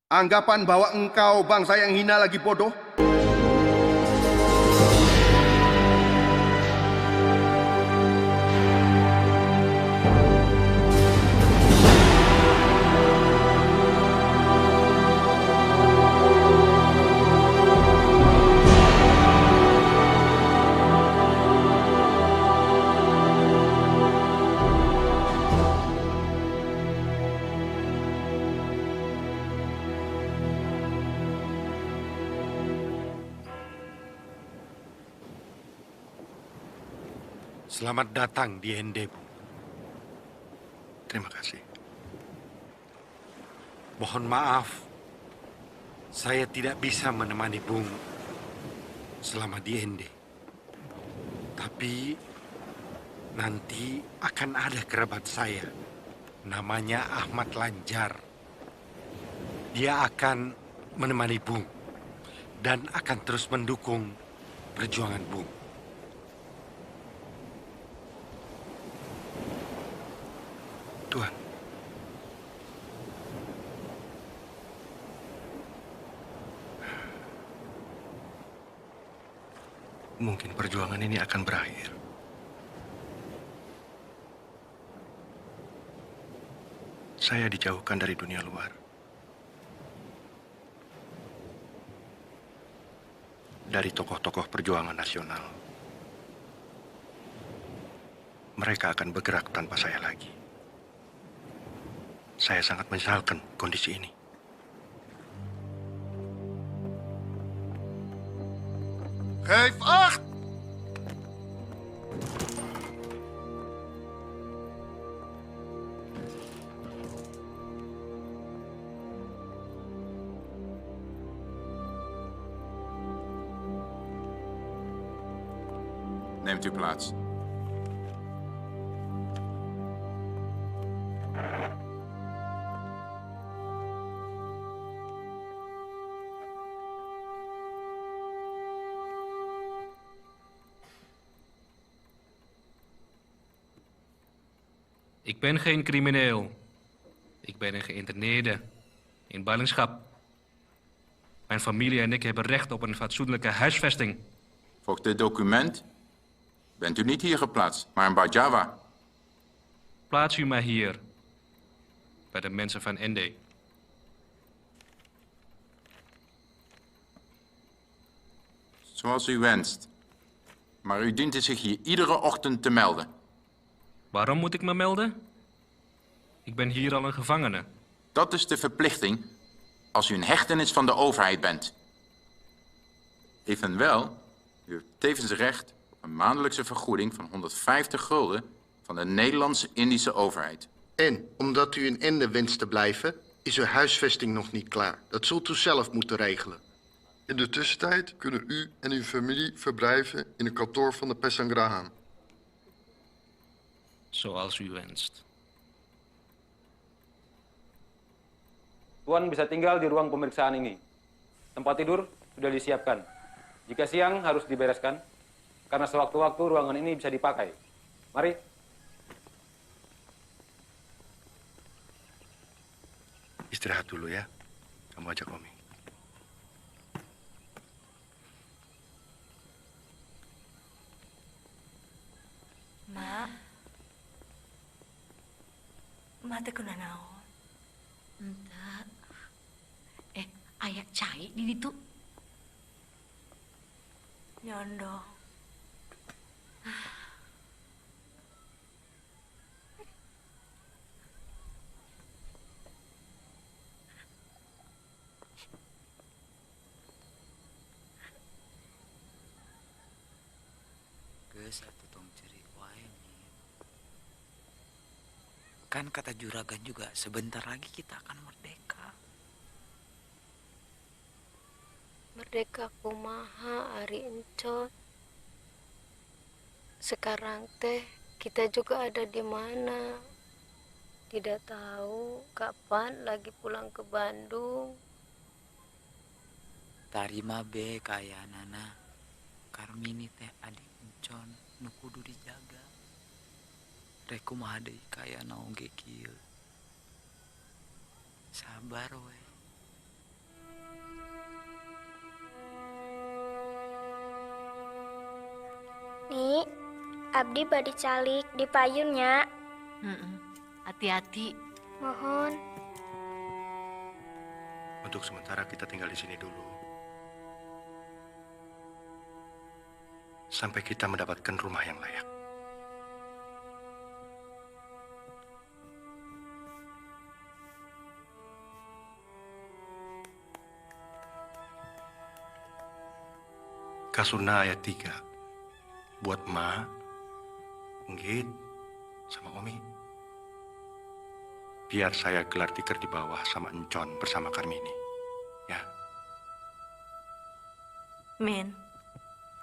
Anggapan bahwa engkau bangsa yang hina lagi bodoh? Selamat datang di Ende, Bung. Terima kasih. Mohon maaf, saya tidak bisa menemani Bung selama di Ende. Tapi nanti akan ada kerabat saya, namanya Ahmad Lanjar. Dia akan menemani Bung dan akan terus mendukung perjuangan Bung. Tuhan, mungkin perjuangan ini akan berakhir. Saya dijauhkan dari dunia luar. Dari tokoh-tokoh perjuangan nasional. Mereka akan bergerak tanpa saya lagi. Saya sangat menyesalkan kondisi ini. Geef acht! Neemt u plaats. Ik ben geen crimineel. Ik ben een geïnterneerde in ballingschap. Mijn familie en ik hebben recht op een fatsoenlijke huisvesting. Volgens dit document bent u niet hier geplaatst, maar in Bajawa. Plaats u maar hier, bij de mensen van Ende. Zoals u wenst. Maar u dient zich hier iedere ochtend te melden. Waarom moet ik me melden? Ik ben hier al een gevangene. Dat is de verplichting als u een hechtenis van de overheid bent. Evenwel, u heeft tevens recht op een maandelijkse vergoeding van 150 gulden van de Nederlandse-Indische overheid. En omdat u in Ende wenst te blijven, is uw huisvesting nog niet klaar. Dat zult u zelf moeten regelen. In de tussentijd kunnen u en uw familie verblijven in een kantoor van de Pesangrahan. Zoals u wenst. Tuan bisa tinggal di ruang pemeriksaan ini. Tempat tidur sudah disiapkan. Jika siang harus dibereskan, karena sewaktu-waktu ruangan ini bisa dipakai. Mari. Istirahat dulu ya. Kamu ajak Omi. Mak teh kuna naon? Entah. Ayak cai di ditu. Nyondong. Geus atuh tong ceri wae nih. Kan kata juragan juga sebentar lagi kita akan merdeka. Merdeka kumaha Ari Encot. Sekarang teh kita juga ada di mana. Tidak tahu kapan lagi pulang ke Bandung. Tarima be kaya nana. Karmini teh adik Encon nu kudu dijaga. Rek kumaha deui kaya naon ge kieu. Sabar we. Abdi badi calik di payunnya. Hati-hati. Mohon. Untuk sementara kita tinggal di sini dulu. Sampai kita mendapatkan rumah yang layak. Kasurna ayat 3. Buat Ma, Nggit, sama Omi. Biar saya gelar tikar di bawah sama Encon bersama Karmini. Ya. Min,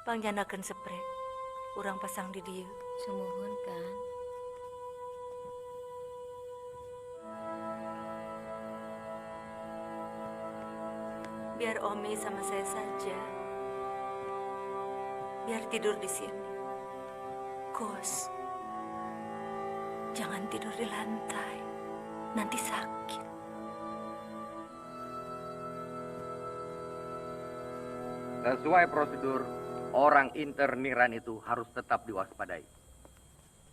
pangjanakeun spray. Urang pasang di dieu. Sumuhun kan. Biar Omi sama saya saja. Biar tidur di sini. Kos, jangan tidur di lantai. Nanti sakit. Sesuai prosedur, orang interniran itu harus tetap diwaspadai.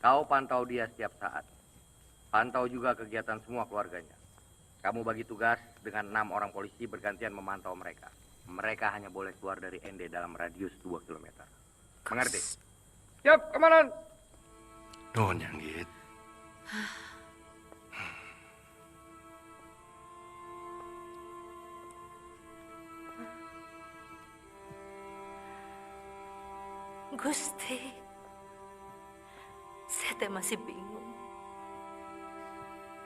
Kau pantau dia setiap saat. Pantau juga kegiatan semua keluarganya. Kamu bagi tugas dengan 6 orang polisi bergantian memantau mereka. Mereka hanya boleh keluar dari ND dalam radius 2 km. Mengerti? Siap, komandan. Nuhun yang Nggit. Gusti, saya teh masih bingung.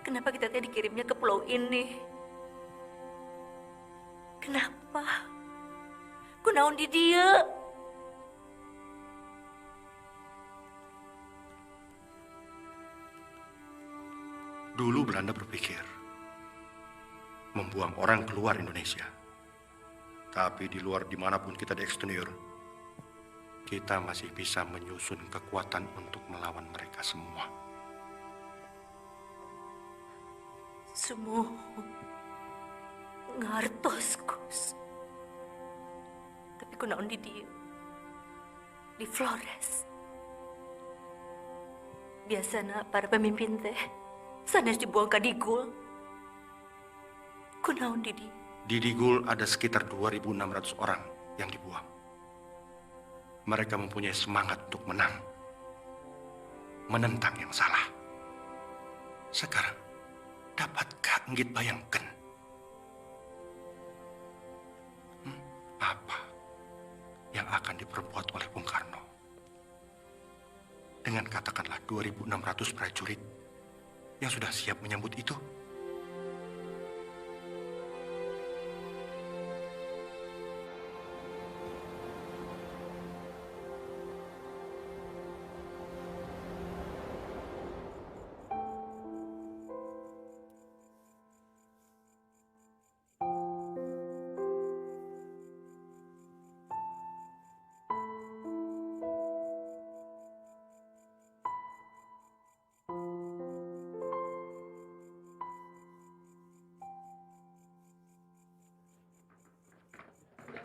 Kenapa kita teh dikirimnya ke pulau ini? Kenapa? Kunaon di dia? Dulu Belanda berpikir membuang orang keluar Indonesia. Tapi di luar dimanapun kita diekstenir, kita masih bisa menyusun kekuatan untuk melawan mereka semua. Semua ngartos, Gus. Tapi kunaon di dia? Di Flores. Biasanya para pemimpin teh sanes dibuang ka Digul. Kunaon di dia? Di Digul ada sekitar 2.600 orang yang dibuang. Mereka mempunyai semangat untuk menang. Menentang yang salah. Sekarang, dapatkah Nggit bayangkan? Apa yang akan diperbuat oleh Bung Karno? Dengan katakanlah 2.600 prajurit yang sudah siap menyambut itu.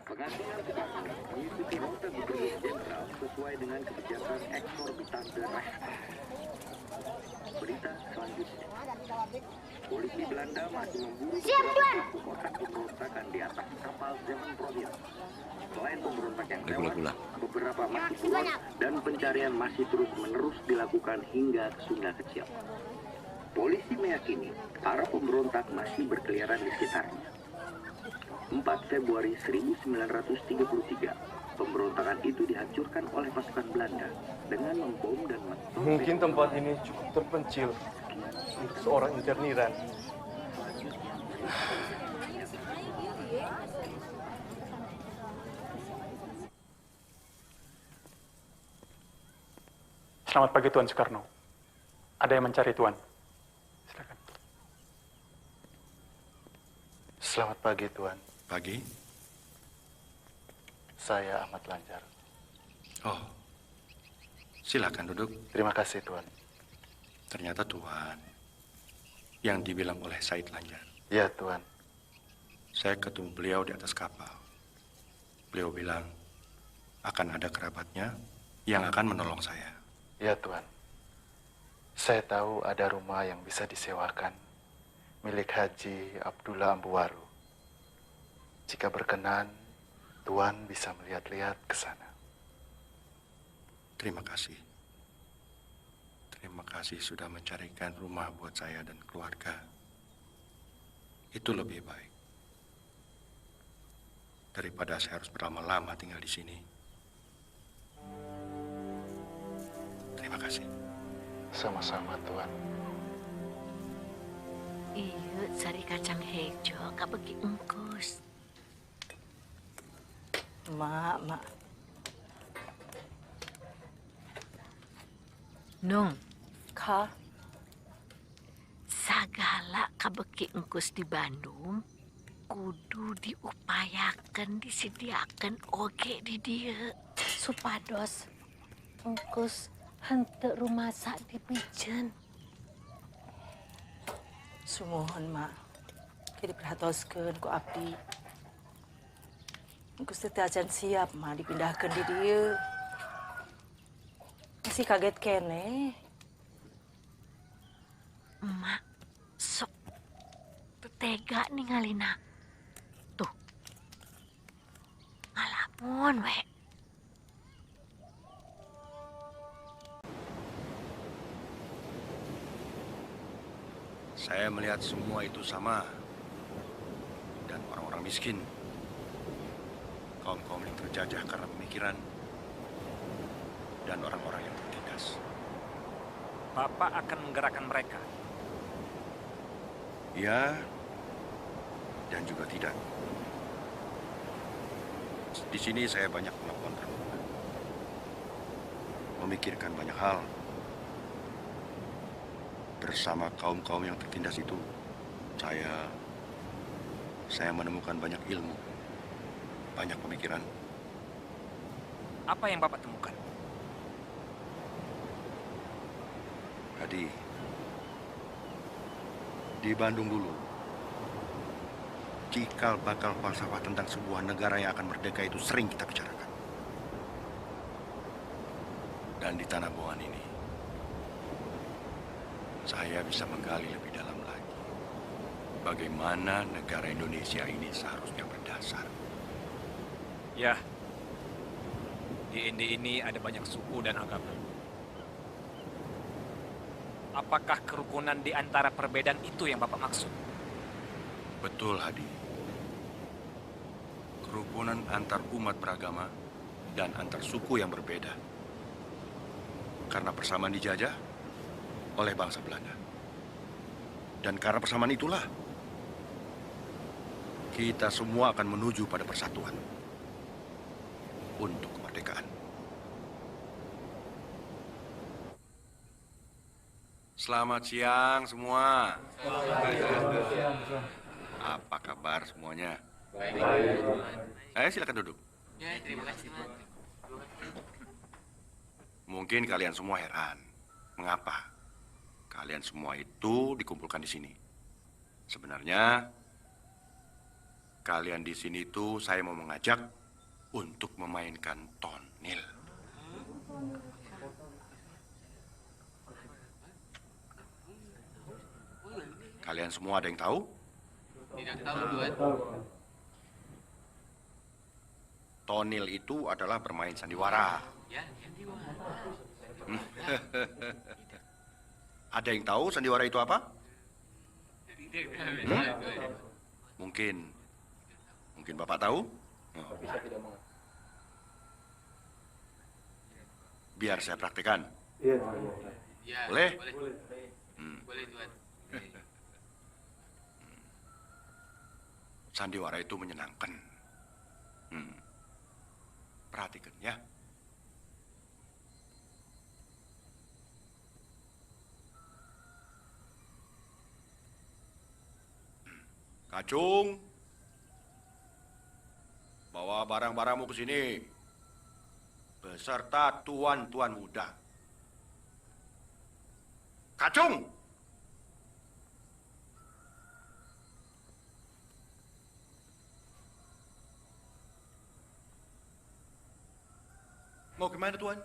Penggantian kedatangan mengikuti rute Gubernur Jenderal sesuai dengan kebijakan eksorbitan derah. Berita selanjutnya. Polisi Belanda masih memburu beberapa kotak pemberontakan di atas kapal Zeeman Province. Selain pemberontak yang tewas, beberapa masih keluar dan pencarian masih terus-menerus dilakukan hingga ke Sunda Kecil. Polisi meyakini para pemberontak masih berkeliaran di sekitarnya. 4 Februari 1933, pemberontakan itu dihancurkan oleh pasukan Belanda dengan membom dan mentorped. Mungkin tempat ini cukup terpencil untuk seorang interniran. Selamat pagi Tuan Soekarno. Ada yang mencari Tuan. Silakan. Selamat pagi, Tuan. Pagi. Saya Ahmad Lanjar. Oh, silakan duduk. Terima kasih, Tuan. Ternyata Tuan yang dibilang oleh Said Lanjar. Ya, Tuan. Saya ketemu beliau di atas kapal. Beliau bilang akan ada kerabatnya yang akan menolong saya. Ya Tuan, saya tahu ada rumah yang bisa disewakan milik Haji Abdullah Ambuwaru. Jika berkenan, Tuan bisa melihat-lihat ke sana. Terima kasih. Terima kasih sudah mencarikan rumah buat saya dan keluarga. Itu lebih baik daripada saya harus berlama-lama tinggal di sini. Terima kasih. Sama-sama, Tuan. Iya, sari kacang hijau, kak bagi engkus. Mak. Nung. Kak? Sagala kabeki engkus di Bandung, kudu diupayakan, disediakan oge di dia. Supados, engkus henteu rumasak dipijen. Sumohon, Mak. Ki diperhatoskeun ku abdi. Engkus teh acan siap, Mak, dipindahkeun di dieu. Masih kaget kene. Emak, sok tega ningalina. Tuh, ngalamun we. Saya melihat semua itu sama. Dan orang-orang miskin. Kaum-kaum yang terjajah karena pemikiran. Dan orang-orang yang tertindas. Bapak akan menggerakkan mereka. Ya, dan juga tidak. Di sini saya banyak melakukan renungan. Memikirkan banyak hal. Bersama kaum-kaum yang tertindas itu, saya menemukan banyak ilmu. Banyak pemikiran. Apa yang Bapak temukan? Tadi, di Bandung dulu, cikal bakal falsafah tentang sebuah negara yang akan merdeka itu sering kita bicarakan. Dan di Tanah Boan ini, saya bisa menggali lebih dalam lagi bagaimana negara Indonesia ini seharusnya berdasar. Ya, di Indi ini ada banyak suku dan agama. Apakah kerukunan di antara perbedaan itu yang Bapak maksud? Betul, Hadi. Kerukunan antar umat beragama dan antar suku yang berbeda. Karena persamaan dijajah oleh bangsa Belanda. Dan karena persamaan itulah, kita semua akan menuju pada persatuan untuk kemerdekaan. Selamat siang semua. Apa kabar semuanya? Silakan duduk. Ya, terima kasih, Tuan. Mungkin kalian semua heran, mengapa kalian semua itu dikumpulkan di sini? Sebenarnya, kalian di sini itu saya mau mengajak untuk memainkan tonil. Kalian semua ada yang tahu? Tidak tahu, Tuan. Tonil itu adalah bermain sandiwara. Ya, sandiwara. Ada yang tahu sandiwara itu apa? Tidak. Mungkin Bapak tahu? Oh. Biar saya praktekkan. Ya, Boleh? Boleh, Tuan. Sandiwara itu menyenangkan. Perhatikan ya. Kacung, bawa barang-barangmu ke sini. Beserta tuan-tuan muda. Kacung! Mau kemana, Tuan?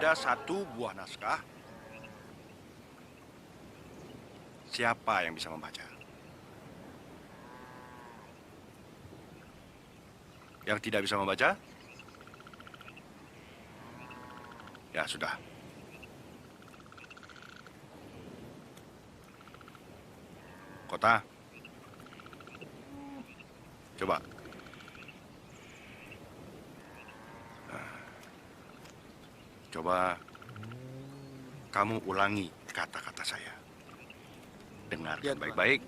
ada satu buah naskah. Siapa yang bisa membaca? Yang tidak bisa membaca? Ya, sudah. Kota. Coba. Coba kamu ulangi kata-kata saya. Dengarkan baik-baik.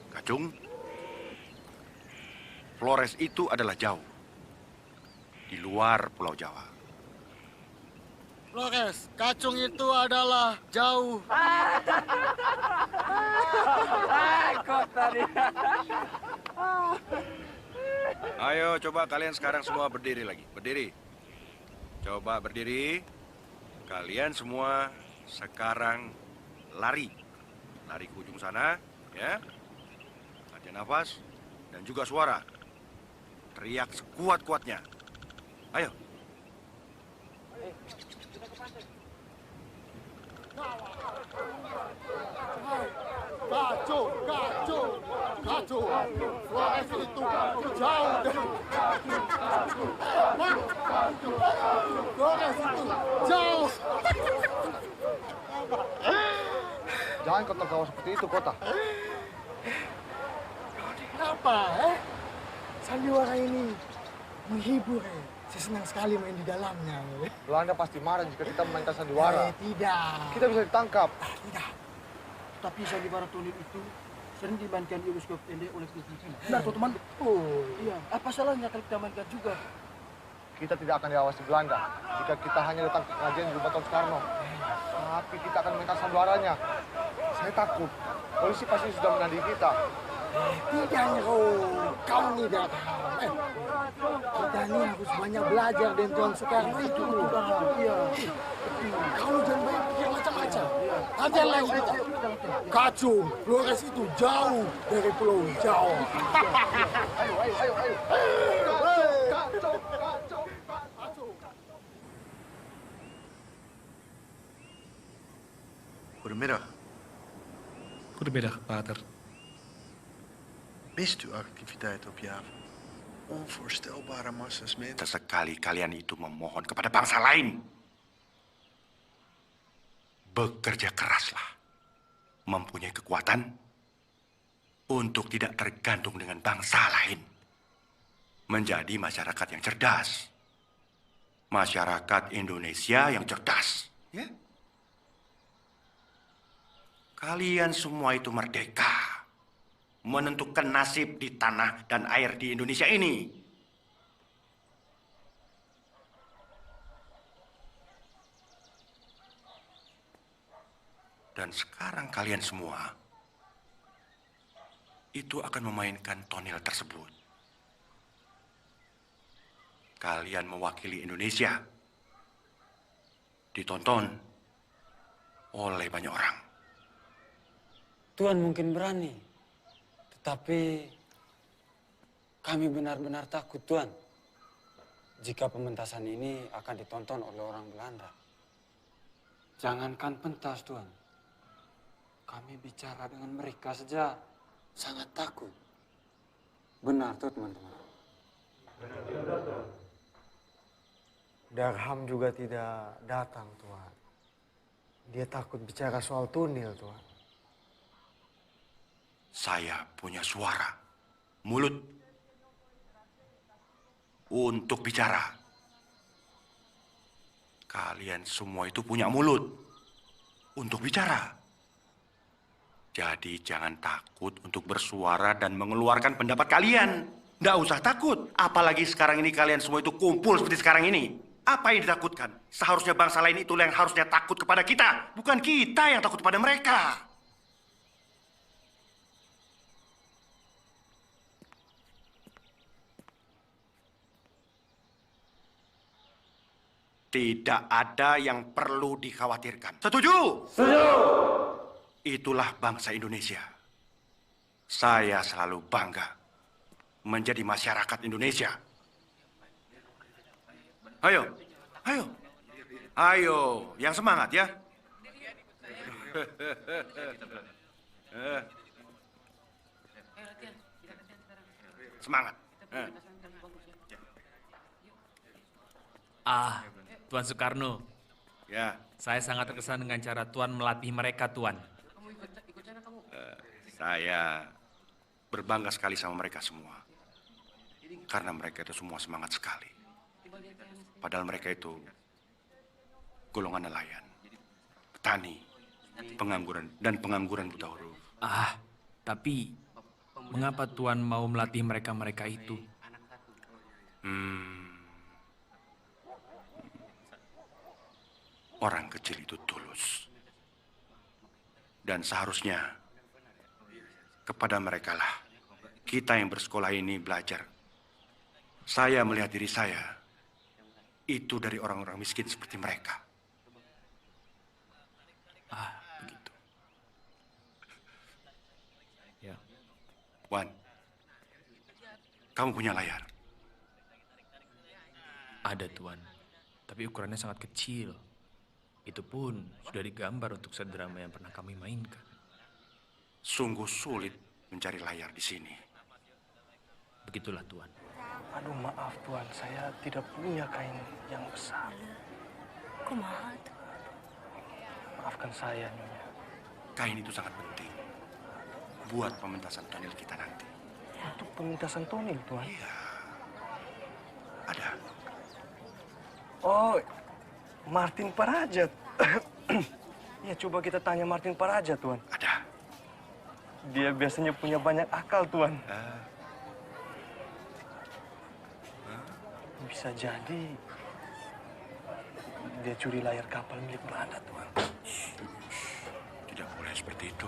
Kacung, Flores itu adalah jauh. Di luar Pulau Jawa. Flores, Kacung itu adalah jauh. Ayo, coba kalian sekarang semua berdiri lagi. Berdiri. Coba berdiri. Kalian semua sekarang lari. Lari ke ujung sana, ya. Latihan nafas dan juga suara. Teriak sekuat-kuatnya. Ayo. Kacung, kacung, kacung. Flores itu jauh dari Flores itu jauh. Jangan kau tertawa seperti itu, Kota. Kenapa, sandiwara ini menghibur, Saya senang sekali main di dalamnya. Belanda pasti marah jika kita memainkan sandiwara. Tidak. Kita bisa ditangkap. Tidak. Tapi sandiwara Tonil itu sering dimainkan di bioskop pendek oleh Presiden China. Benar, teman? Oh, iya. Apa salahnya kalau kita mainkan juga? Kita tidak akan diawasi Belanda jika kita hanya datang ke pengajian di rumah Tom Soekarno. Tapi kita akan memainkan sandiwaranya. Saya takut. Polisi pasti sudah menandai kita. Tidak, kau tidak paham. Kita ini harus banyak belajar dari Tuan Soekarno itu. Iya. Kamu jangan banyak pikir macam-macam. Latihan lagi. Kacung, Flores itu jauh dari Pulau Jawa. Goedemiddag. Goedemiddag, pater. Mist u activiteit op Java? Onvoorstelbare massa's mensen. Sesekali kalian itu memohon kepada bangsa lain. Bekerja keraslah. Mempunyai kekuatan untuk tidak tergantung dengan bangsa lain. Menjadi masyarakat yang cerdas. Masyarakat Indonesia yang cerdas. Ya? Kalian semua itu merdeka. Menentukan nasib di tanah dan air di Indonesia ini. Dan sekarang kalian semua itu akan memainkan tonil tersebut. Kalian mewakili Indonesia. Ditonton oleh banyak orang. Tuhan mungkin berani, tetapi kami benar-benar takut, Tuhan. Jika pementasan ini akan ditonton oleh orang Belanda. Jangankan pentas, Tuhan. Kami bicara dengan mereka saja sangat takut. Benar tuh, teman-teman. Darham juga tidak datang, Tuhan. Dia takut bicara soal tunil, Tuhan. Saya punya suara, mulut, untuk bicara. Kalian semua itu punya mulut untuk bicara. Jadi jangan takut untuk bersuara dan mengeluarkan pendapat kalian. Nggak usah takut. Apalagi sekarang ini kalian semua itu kumpul seperti sekarang ini. Apa yang ditakutkan? Seharusnya bangsa lain itu yang harusnya takut kepada kita. Bukan kita yang takut kepada mereka. Tidak ada yang perlu dikhawatirkan. Setuju? Setuju. Itulah bangsa Indonesia. Saya selalu bangga menjadi masyarakat Indonesia. Ayo, ayo. Ayo, yang semangat ya. Semangat. Tuan Soekarno. Ya. Saya sangat terkesan dengan cara Tuan melatih mereka, Tuan. Saya berbangga sekali sama mereka semua. Karena mereka itu semua semangat sekali. Padahal mereka itu golongan nelayan, petani, pengangguran, dan pengangguran buta huruf. Tapi mengapa Tuan mau melatih mereka-mereka itu? Orang kecil itu tulus. Dan seharusnya kepada merekalah kita yang bersekolah ini belajar. Saya melihat diri saya itu dari orang-orang miskin seperti mereka. Begitu. Ya. Wan, kamu punya layar? Ada, Tuan. Tapi ukurannya sangat kecil. Itu pun sudah digambar untuk drama yang pernah kami mainkan. Sungguh sulit mencari layar di sini. Begitulah, Tuan. Aduh, maaf Tuan, saya tidak punya kain yang besar. Kumaha tuh? Maafkan saya, Nyonya. Kain itu sangat penting buat pementasan tonil kita nanti. Untuk pementasan tonil, Tuan? Iya. Ada. Oh, Martin Parajat. Ya, coba kita tanya Martin Parajat, Tuan. Ada. Dia biasanya punya banyak akal, Tuan. Bisa jadi dia curi layar kapal milik Belanda, Tuan. Tidak boleh seperti itu.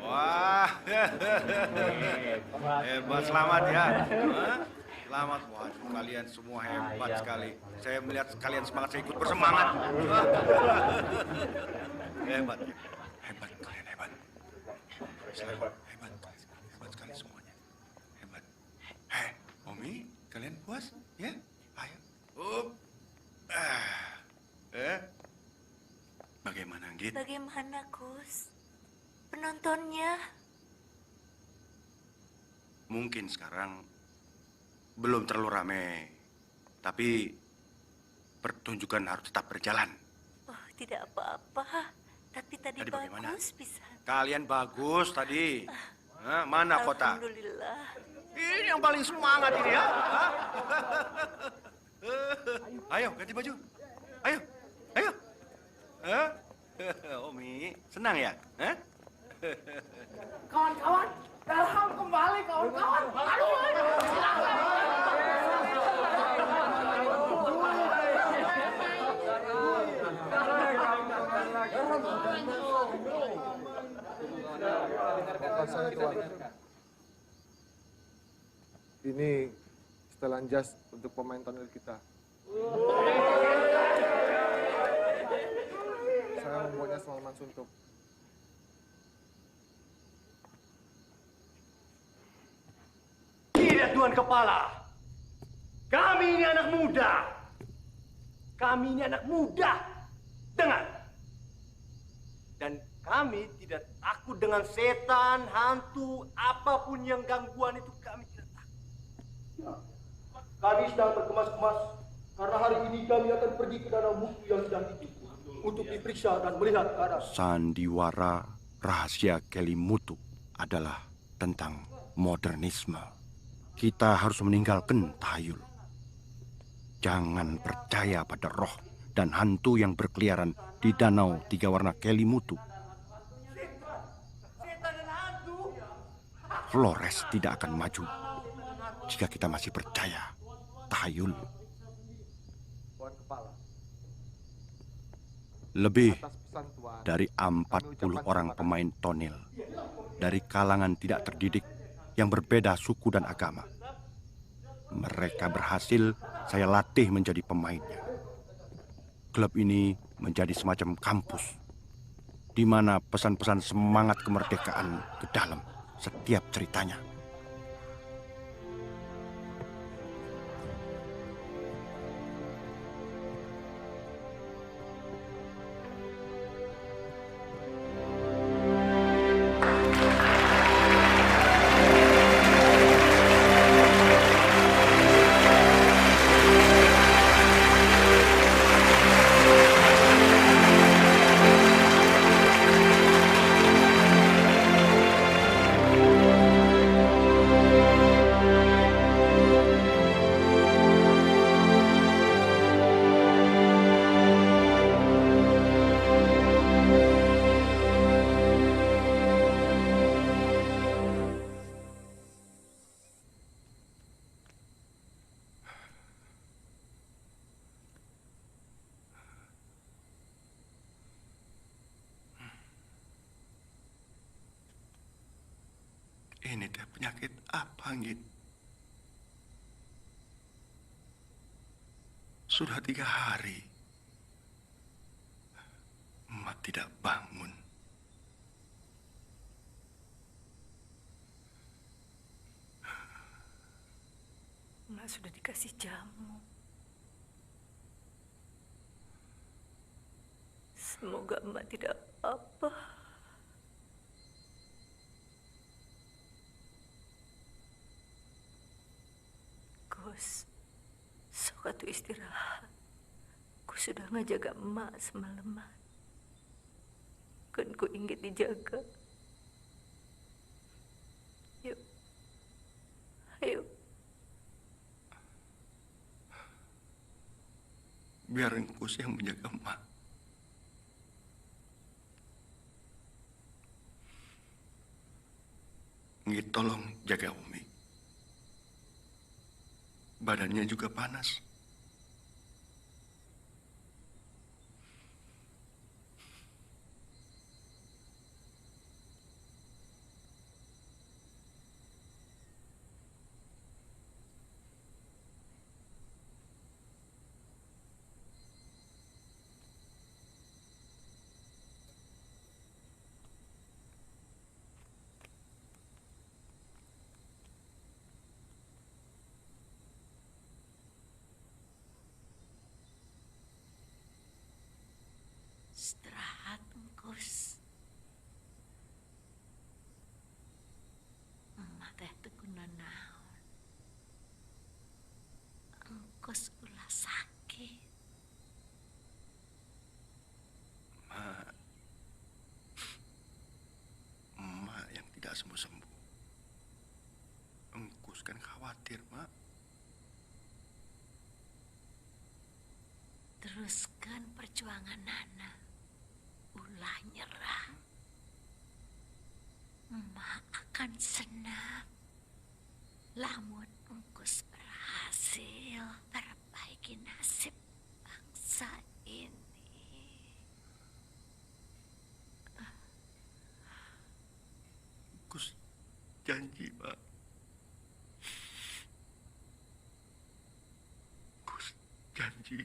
Wah, hebat, selamat ya. Selamat, waduh, kalian semua hebat sekali. Saya melihat kalian semangat, saya ikut bersemangat. Hebat, hebat, kalian hebat. Hebat, hebat sekali semuanya. Hebat. Omi, kalian puas? Ya, ayo. Bagaimana, Git? Bagaimana, Gus? Penontonnya? Mungkin sekarang belum terlalu ramai, tapi pertunjukan harus tetap berjalan. Oh, tidak apa-apa. Tapi tadi bagaimana? bagus bisa. Kalian bagus tadi. Mana kota? Alhamdulillah. Ini yang paling semangat ini ya. Ayo, ganti baju. Ayo, ayo. Omi, senang ya? Kawan-kawan, Pelham kembali kawan-kawan. Ini setelan jas untuk pemain tonil kita. Saya membuatnya Salman Suntuk. Tidak, Tuan Kepala. Kami ini anak muda. Kami ini anak muda. Dengar. Dan kami tidak takut dengan setan, hantu, apapun yang gangguan itu kami tidak takut. Kami sedang berkemas-kemas karena hari ini kami akan pergi ke danau Muku yang sedang ditipu untuk diperiksa dan melihat keadaan. Sandiwara rahasia Kelimutu adalah tentang modernisme. Kita harus meninggalkan tahayul. Jangan percaya pada roh dan hantu yang berkeliaran di danau tiga warna Kelimutu. Flores tidak akan maju jika kita masih percaya tahayul. Lebih dari 40 orang pemain tonil dari kalangan tidak terdidik yang berbeda suku dan agama. Mereka berhasil saya latih menjadi pemainnya. Klub ini menjadi semacam kampus di mana pesan-pesan semangat kemerdekaan ke dalam setiap ceritanya. Ini teh penyakit apa, Ngit? Sudah 3 hari. Emak tidak bangun. Emak sudah dikasih jamu. Semoga emak tidak apa-apa. Gus, sok atuh istirahat. Ku sudah ngajaga emak semalaman. Kan ku inggit dijaga. Yuk. Ayo. Biar Engkus yang menjaga emak. Ngit tolong jaga Umi. Badannya juga panas. Istirahat, Engkus. Emak teh teu guna naon. Engkus ulah sakit. Emak yang tidak sembuh-sembuh. Engkus kan khawatir, Mak. Teruskan perjuangan Nana. Ulah nyerah. Emak akan senang. Lamun Engkus berhasil perbaiki nasib bangsa ini. Engkus janji, Mak. Engkus janji.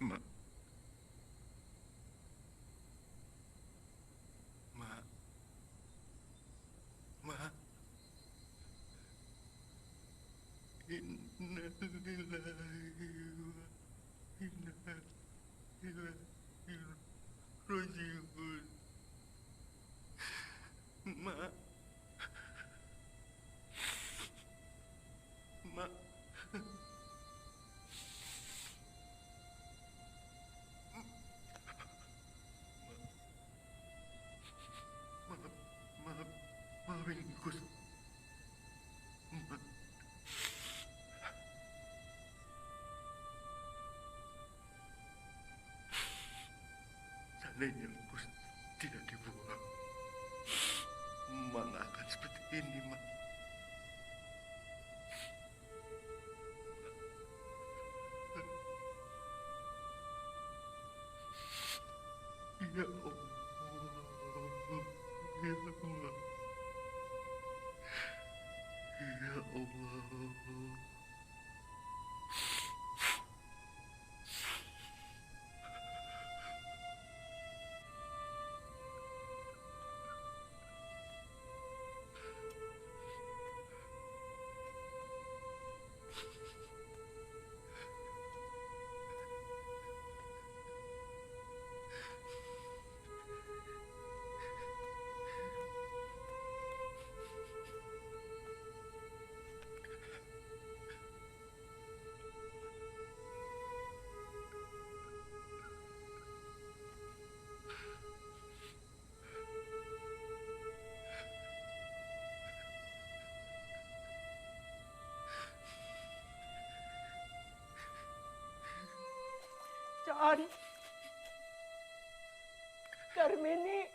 Mak. Mak. Mak. Inna lillahi wa inna ilaihi raji'un. Mak. Mak. Maafin Gus. seandainya Engkus tidak dibuang, Mak nggak akan seperti ini, Mak. Ya Allah, ya Allah, ya Allah. John, Karmini,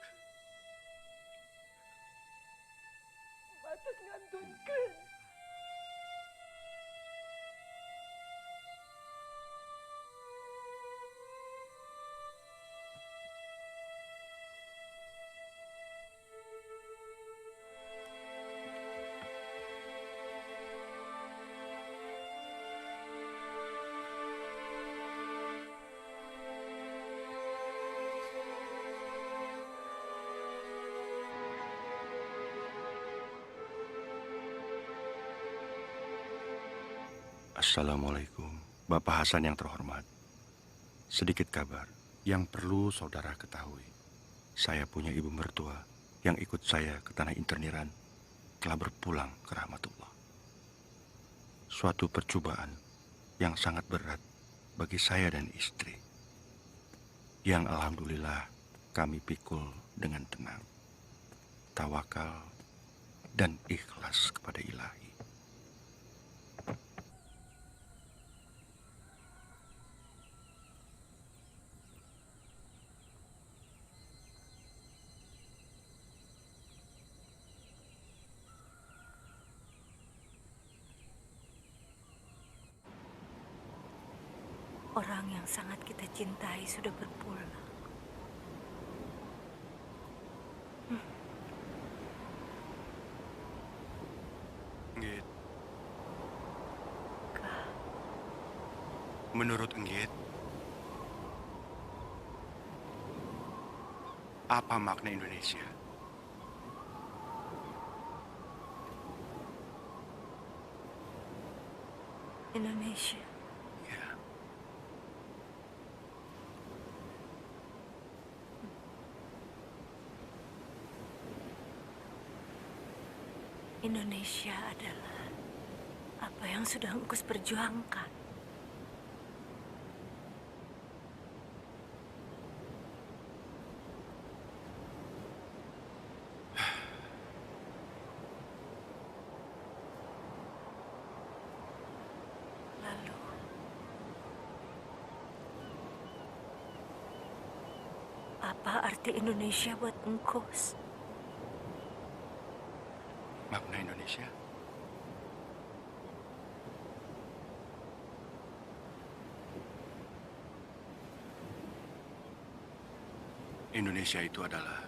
batas ngantunkan. Assalamualaikum, Bapak Hasan yang terhormat. Sedikit kabar yang perlu saudara ketahui. Saya punya ibu mertua yang ikut saya ke tanah interniran telah berpulang ke rahmatullah. Suatu percobaan yang sangat berat bagi saya dan istri. Yang alhamdulillah kami pikul dengan tenang, tawakal, dan ikhlas kepada Ilahi. Orang yang sangat kita cintai sudah berpulang. Enggit. Menurut Enggit, apa makna Indonesia? Indonesia. Indonesia adalah apa yang sudah Engkus perjuangkan. Lalu, apa arti Indonesia buat Engkus? Makna Indonesia? Indonesia itu adalah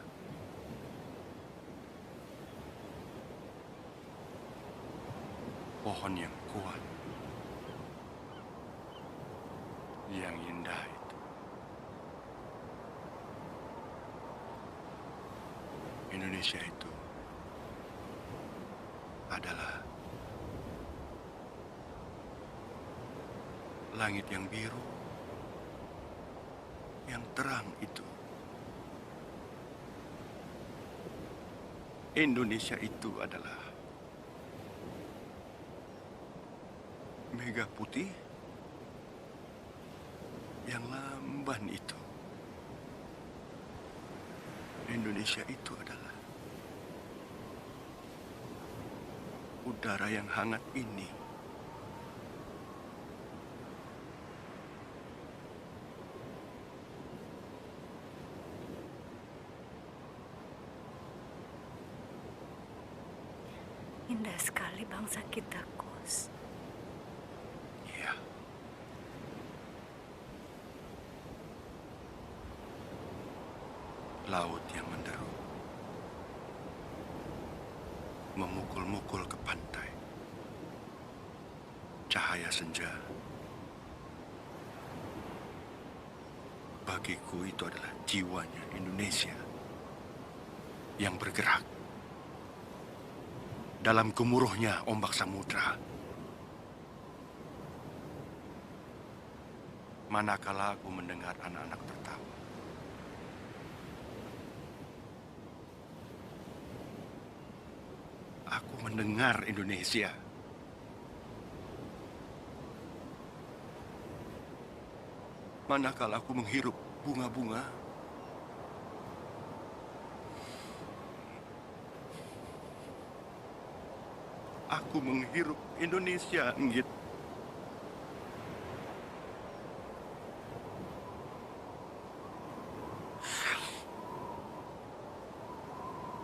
pohon yang kuat, yang indah itu. Indonesia itu adalah langit yang biru, yang terang itu. Indonesia itu adalah mega putih yang lamban itu. Indonesia itu adalah udara yang hangat ini. Indah sekali bangsa kita, Kus. Iya. Laut yang menderu, memukul-mukul ke pantai. Cahaya senja. Bagiku itu adalah jiwanya Indonesia yang bergerak dalam gemuruhnya ombak samudra. Manakala aku mendengar anak-anak tertawa, aku mendengar Indonesia. Manakala aku menghirup bunga-bunga, aku menghirup Indonesia, Nggit.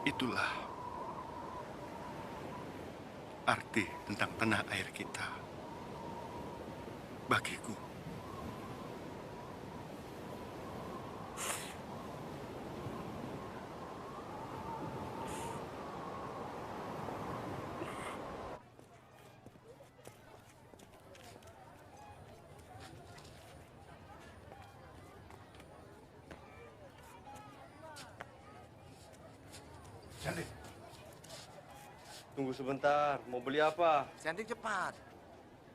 Itulah arti tentang tanah air kita bagiku. Cantik. Tunggu sebentar, mau beli apa? Cantik cepat.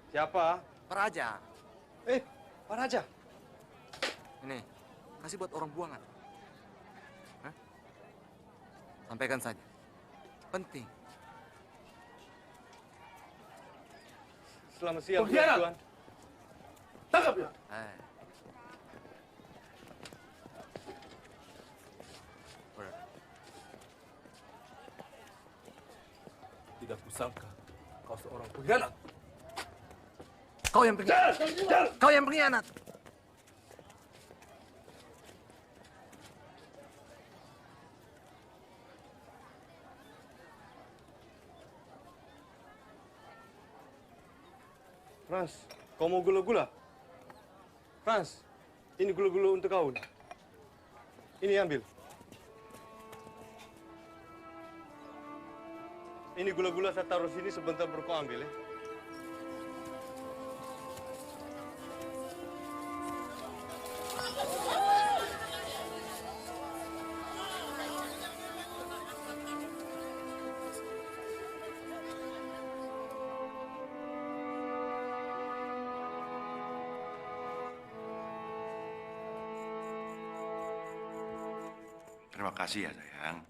Siapa? Pak Raja. Pak Raja. Ini, kasih buat orang buangan. Hah? Sampaikan saja. Penting. Selamat siang, Pengkhianat! Tuan. Tangkap ya. Tidak kusangka kau seorang pengkhianat. Kau yang pengkhianat. Kau yang pengkhianat. Frans, kau mau gula-gula? Frans, ini gula-gula untuk kau. Ini ambil. Ini gula-gula saya taruh sini sebentar baru kau ambil ya. Terima kasih ya, sayang.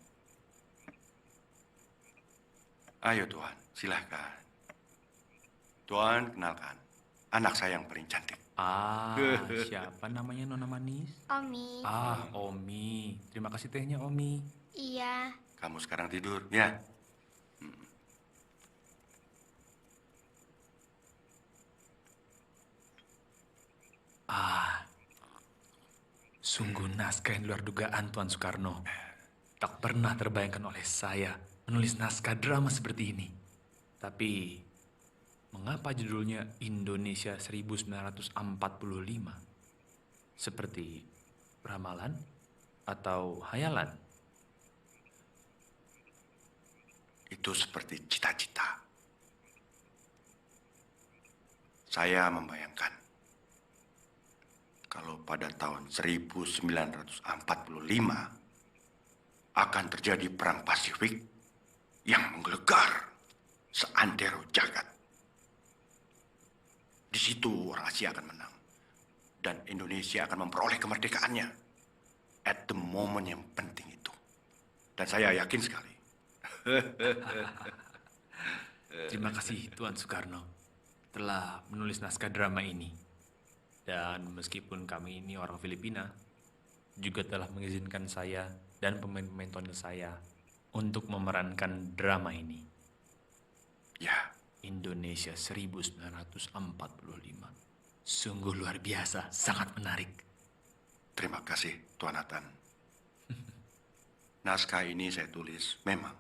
Ayo, Tuan, silahkan. Tuan, kenalkan. Anak saya yang paling cantik. Ah, siapa namanya Nona Manis? Omi. Ah, Omi. Terima kasih tehnya, Omi. Iya. Kamu sekarang tidur, ya? Ah, sungguh naskah yang luar dugaan, Tuan Soekarno. Tak pernah terbayangkan oleh saya menulis naskah drama seperti ini. Tapi, mengapa judulnya Indonesia 1945? Seperti ramalan atau hayalan? Itu seperti cita-cita. Saya membayangkan kalau pada tahun 1945 akan terjadi perang Pasifik yang menggelegar seantero jagat. Di situ orang Asia akan menang dan Indonesia akan memperoleh kemerdekaannya at the moment yang penting itu. Dan saya yakin sekali. Terima kasih Tuan Soekarno telah menulis naskah drama ini. Dan meskipun kami ini orang Filipina, juga telah mengizinkan saya dan pemain-pemain tonel saya untuk memerankan drama ini. Ya. Indonesia 1945. Sungguh luar biasa, sangat menarik. Terima kasih, Tuan Nathan. Naskah ini saya tulis memang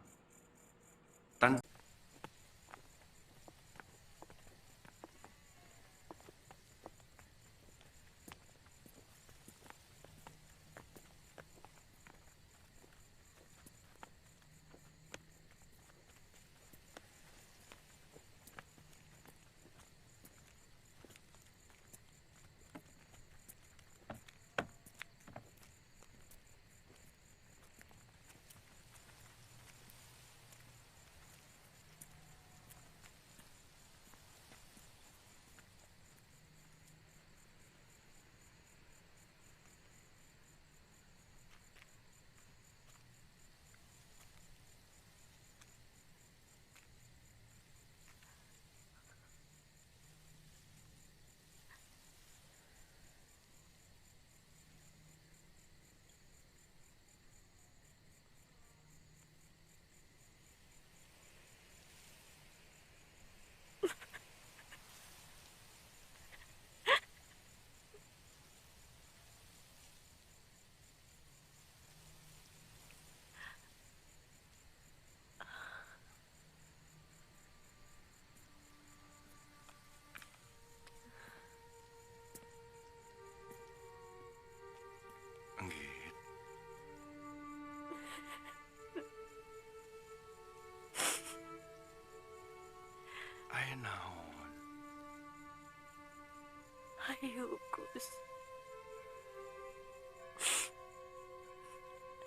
Ayo, Gus.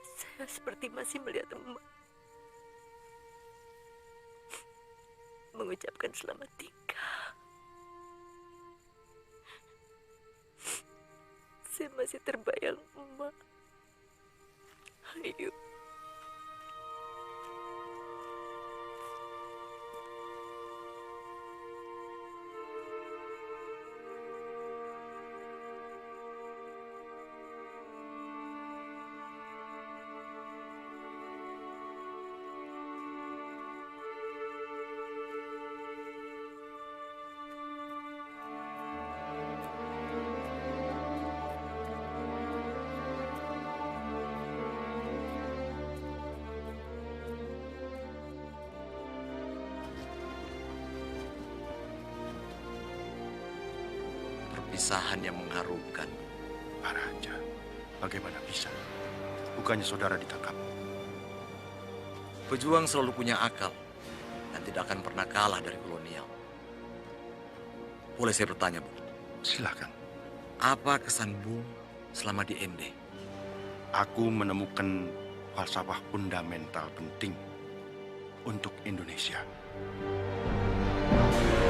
Saya seperti masih melihat emak mengucapkan selamat tinggal. Saya masih terbayang emak. Ayo. Perpisahan yang mengharukan. Pak Raja, bagaimana bisa? Bukannya saudara ditangkap? Pejuang selalu punya akal dan tidak akan pernah kalah dari kolonial. Boleh saya bertanya, Bu? Silakan. Apa kesan Bu selama di ND? Aku menemukan falsafah fundamental penting untuk Indonesia. Thank you.